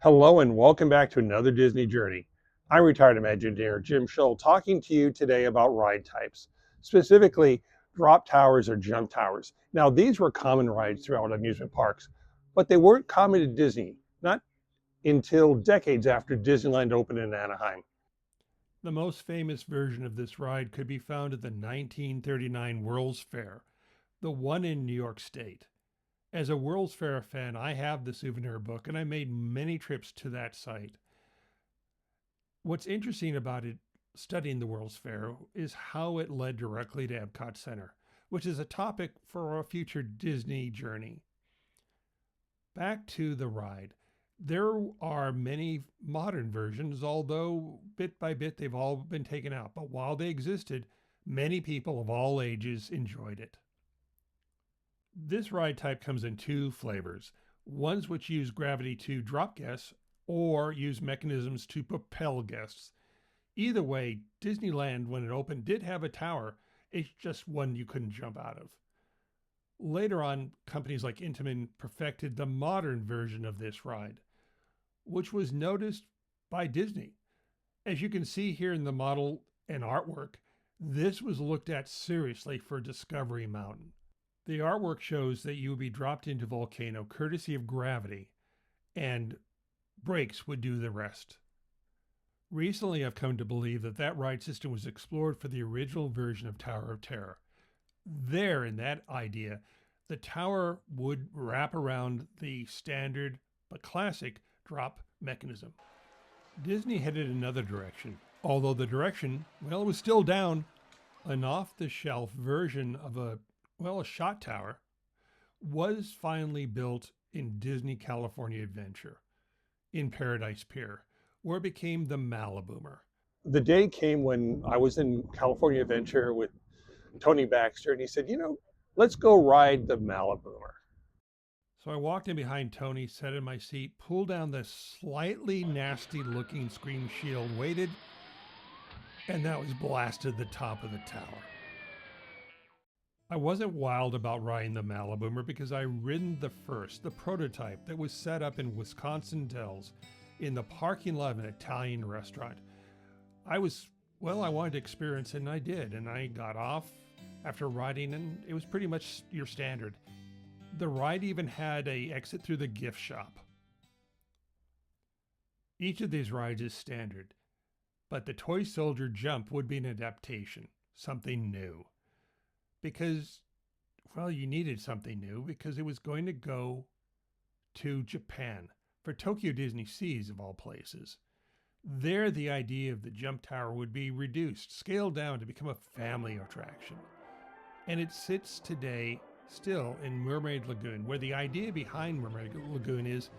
Hello and welcome back to another Disney journey. I'm retired Imagineer Jim Shull talking to you today about ride types, specifically drop towers or jump towers. Now these were common rides throughout amusement parks, but they weren't common to Disney, not until decades after Disneyland opened in Anaheim. The most famous version of this ride could be found at the 1939 World's Fair, the one in New York State. As a World's Fair fan, I have the souvenir book and I made many trips to that site. What's interesting about it, studying the World's Fair, is how it led directly to Epcot Center, which is a topic for a future Disney journey. Back to the ride. There are many modern versions, although bit by bit they've all been taken out. But while they existed, many people of all ages enjoyed it. This ride type comes in two flavors, ones which use gravity to drop guests or use mechanisms to propel guests. Either way, Disneyland, when it opened, did have a tower. It's just one you couldn't jump out of. Later on, companies like Intamin perfected the modern version of this ride, which was noticed by Disney. As you can see here in the model and artwork, this was looked at seriously for Discovery Mountain. The artwork shows that you would be dropped into a volcano courtesy of gravity, and brakes would do the rest. Recently, I've come to believe that that ride system was explored for the original version of Tower of Terror. There, in that idea, the tower would wrap around the standard but classic drop mechanism. Disney headed another direction, although the direction, well, it was still down. An off-the-shelf version of a shot tower was finally built in Disney California Adventure in Paradise Pier, where it became the Maliboomer. The day came when I was in California Adventure with Tony Baxter, and he said, let's go ride the Maliboomer. So I walked in behind Tony, sat in my seat, pulled down the slightly nasty looking screen shield, waited, and that was blasted the top of the tower. I wasn't wild about riding the Maliboomer because I'd ridden the first, the prototype that was set up in Wisconsin Dells in the parking lot of an Italian restaurant. I wanted to experience it, and I did. And I got off after riding, and it was pretty much your standard. The ride even had an exit through the gift shop. Each of these rides is standard, but the Toy Soldier Jump would be an adaptation, something new. Because, you needed something new because it was going to go to Japan for Tokyo Disney Seas, of all places. There, the idea of the jump tower would be reduced, scaled down to become a family attraction. And it sits today still in Mermaid Lagoon, where the idea behind Mermaid Lagoon is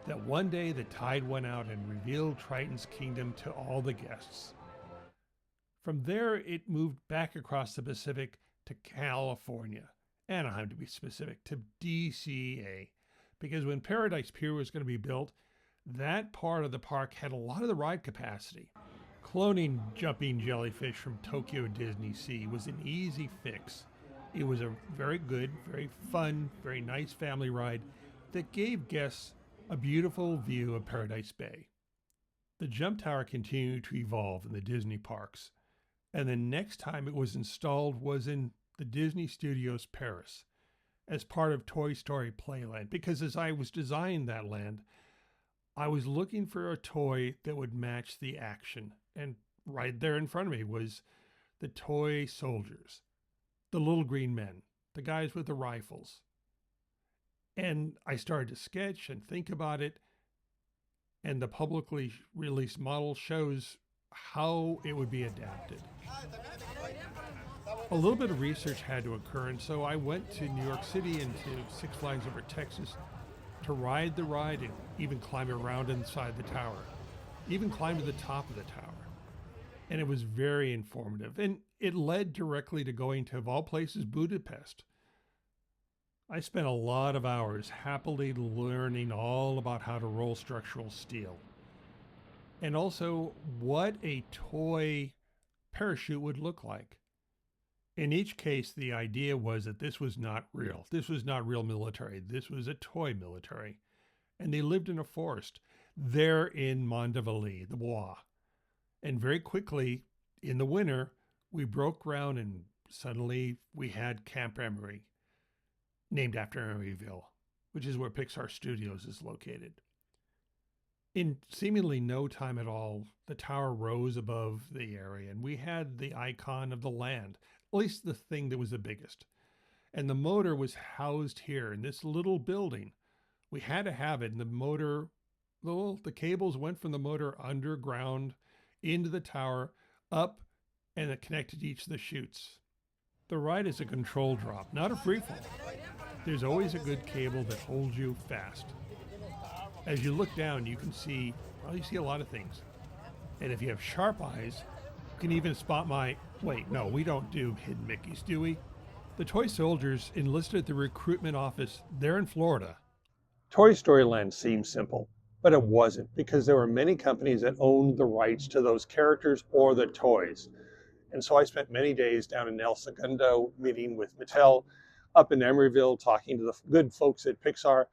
that one day the tide went out and revealed Triton's kingdom to all the guests. From there, it moved back across the Pacific to California, Anaheim to be specific, to DCA, because when Paradise Pier was going to be built, that part of the park had a lot of the ride capacity. Cloning jumping Jellyfish from Tokyo Disney Sea was an easy fix. It was a very good, very fun, very nice family ride that gave guests a beautiful view of Paradise Bay. The jump tower continued to evolve in the Disney parks, and the next time it was installed was in the Disney Studios Paris as part of Toy Story Playland, because as I was designing that land, I was looking for a toy that would match the action. And right there in front of me was the toy soldiers, the little green men, the guys with the rifles. And I started to sketch and think about it, and the publicly released model shows how it would be adapted. A little bit of research had to occur, and so I went to New York City and to Six Flags Over Texas to ride the ride and even climb around inside the tower, even climb to the top of the tower. And it was very informative, and it led directly to going to, of all places, Budapest. I spent a lot of hours happily learning all about how to roll structural steel, and also what a toy parachute would look like. In each case, the idea was that this was not real. This was not real military. This was a toy military. And they lived in a forest. there in Mondeville, the Bois. And very quickly in the winter, we broke ground and suddenly we had Camp Emery, named after Emeryville, which is where Pixar Studios is located. In seemingly no time at all, the tower rose above the area and we had the icon of the land, at least the thing that was the biggest. And the motor was housed here in this little building. We had to have it, and the motor, the cables went from the motor underground into the tower, up, and it connected each of the chutes. The ride is a control drop, not a freefall. There's always a good cable that holds you fast. As you look down, you can see, well, you see a lot of things. And if you have sharp eyes, you can even spot wait, no, we don't do hidden Mickeys, do we? The toy soldiers enlisted at the recruitment office there in Florida. Toy Story Land seemed simple, but it wasn't, because there were many companies that owned the rights to those characters or the toys. And so I spent many days down in El Segundo meeting with Mattel, up in Emeryville talking to the good folks at Pixar,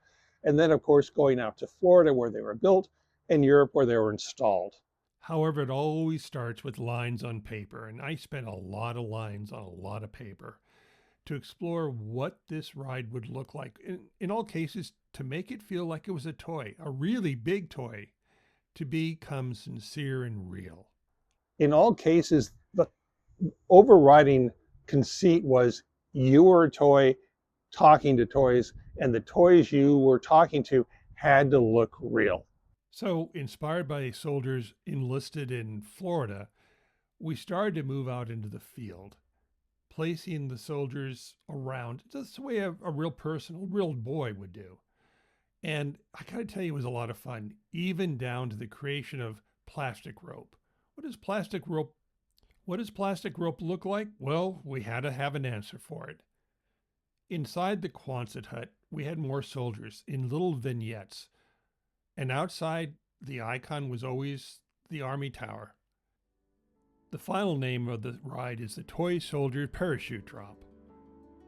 and then of course going out to Florida where they were built and Europe where they were installed. However, it always starts with lines on paper, and I spent a lot of lines on a lot of paper to explore what this ride would look like. In all cases, to make it feel like it was a toy, a really big toy, to become sincere and real. In all cases, the overriding conceit was you were a toy talking to toys, and the toys you were talking to had to look real. So, inspired by soldiers enlisted in Florida, we started to move out into the field, placing the soldiers around just the way a real person, a real boy would do. And I gotta tell you, it was a lot of fun, even down to the creation of plastic rope. What does plastic rope look like? Well, we had to have an answer for it. Inside the Quonset hut, we had more soldiers in little vignettes. And outside, the icon was always the Army Tower. The final name of the ride is the Toy Soldier Parachute Drop.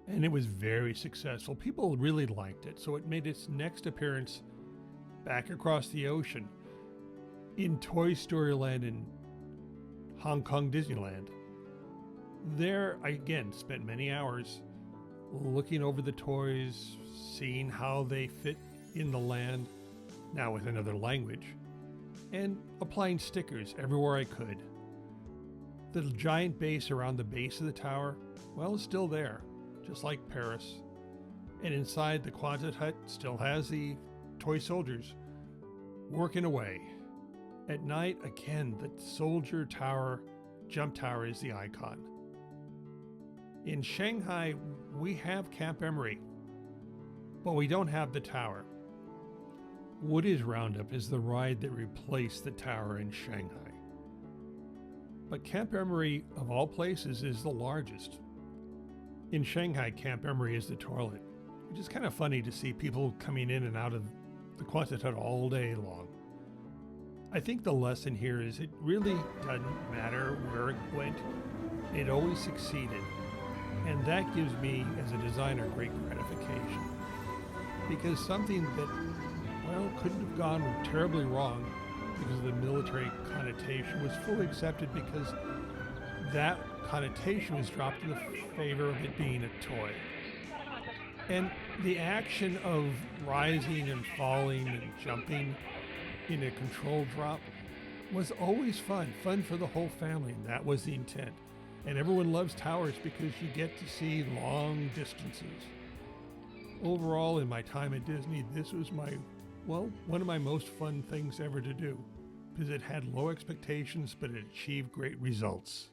And it was very successful. People really liked it, so it made its next appearance back across the ocean in Toy Story Land in Hong Kong Disneyland. There, I again spent many hours looking over the toys, seeing how they fit in the land, now with another language, and applying stickers everywhere I could. The giant base around the base of the tower, well, it's still there, just like Paris. And inside the Quonset hut still has the toy soldiers working away. At night, again, the soldier tower, jump tower is the icon. In Shanghai, we have Camp Emery, but we don't have the tower. Woody's Roundup is the ride that replaced the tower in Shanghai. But Camp Emery, of all places, is the largest. In Shanghai, Camp Emery is the toilet, which is kind of funny to see people coming in and out of the Quonset hut all day long. I think the lesson here is it really doesn't matter where it went. It always succeeded. And that gives me, as a designer, great gratification. Because something that, well, couldn't have gone terribly wrong because of the military connotation was fully accepted because that connotation was dropped in the favor of it being a toy. And the action of rising and falling and jumping in a controlled drop was always fun for the whole family, and that was the intent. And everyone loves towers because you get to see long distances. Overall, in my time at Disney, this was one of my most fun things ever to do, because it had low expectations, but it achieved great results.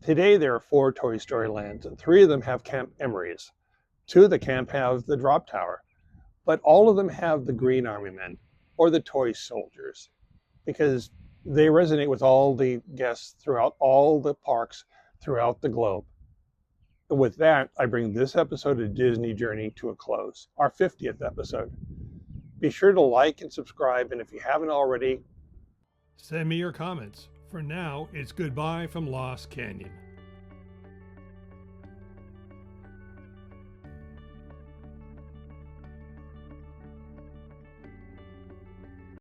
Today there are 4 Toy Story Lands, and 3 of them have Camp Emerys. 2 of the camp have the drop tower, but all of them have the Green Army Men, or the toy soldiers, because they resonate with all the guests throughout all the parks throughout the globe. And with that, I bring this episode of Disney Journey to a close, our 50th episode. Be sure to like and subscribe, and if you haven't already, send me your comments. For now, it's goodbye from Lost Canyon.